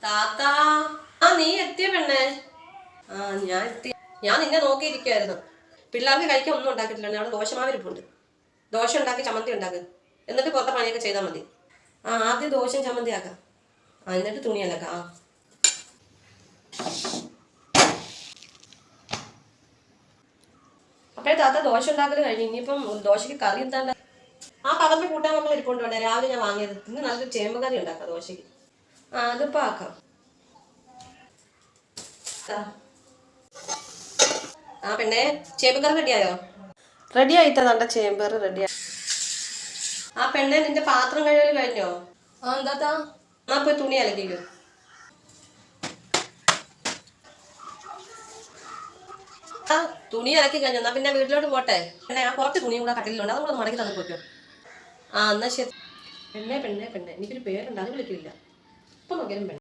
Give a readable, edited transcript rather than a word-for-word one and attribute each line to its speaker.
Speaker 1: താത്ത, ആ നീ എത്തിയ പെണ്ണേ. ആ ഞാൻ എത്തി. ഞാൻ നിന്നെ നോക്കിയിരിക്കുവായിരുന്നു. പിള്ളേർക്ക് കഴിക്കാൻ ഒന്നും ഉണ്ടാക്കിയിട്ടില്ല. അവിടെ ദോശമാവിരിപ്പുണ്ട്. ദോശ ഉണ്ടാക്കി ചമ്മന്തി ഉണ്ടാക്കുക, എന്നിട്ട് പുറത്തെ പണിയൊക്കെ ചെയ്താൽ മതി. ആ ആദ്യം ദോശയും ചമ്മന്തി ആക്കാം. ആ എന്നിട്ട് തുണി അലക്കാം. ആ അപ്പോഴേ താത്ത ദോശ ഉണ്ടാക്കൽ കഴിഞ്ഞു. ഇനിയിപ്പം ദോശയ്ക്ക് കറി എന്താ? ആ പറമ്പ് കൂട്ടാൻ നമ്മൾ ഇരിപ്പുണ്ട്. വേണ്ടേ, രാവിലെ ഞാൻ വാങ്ങിയത്. ഇന്ന് നല്ലൊരു ചേമ്പ് കറി ഉണ്ടാക്കാം ദോശയ്ക്ക്. ആ അതിപ്പോൾ ആക്കാം. ആ പെണ്ണേ, ചേമ്പ് കറി റെഡിയായോ? റെഡി ആയിട്ടാ തണ്ട ചേമ്പ് കറി റെഡിയാ. ആ പെണ്ണെ, നിന്റെ പാത്രം കഴുകൽ കഴിഞ്ഞോ? ആ എന്താ? ആ പോയി തുണി അലക്കിക്കോ. ആ തുണി അലക്കി കഴിഞ്ഞു. എന്നാ പിന്നെ വീട്ടിലോട്ട് പോട്ടെ. പിന്നെ ആ കുറച്ച് തുണിയും കൂടെ കട്ടിലുണ്ട്, അതും കൂടെ മടക്കി തന്നെ പോയിക്കോ. ആ എന്നാ ശരി. പെണ്ണെ പെണ്ണെ പെണ്ണെ, എനിക്കൊരു പേരുണ്ട്, അത് വിളിക്കില്ല. ഇപ്പൊ നോക്കിയാലും പെണ്ണെ.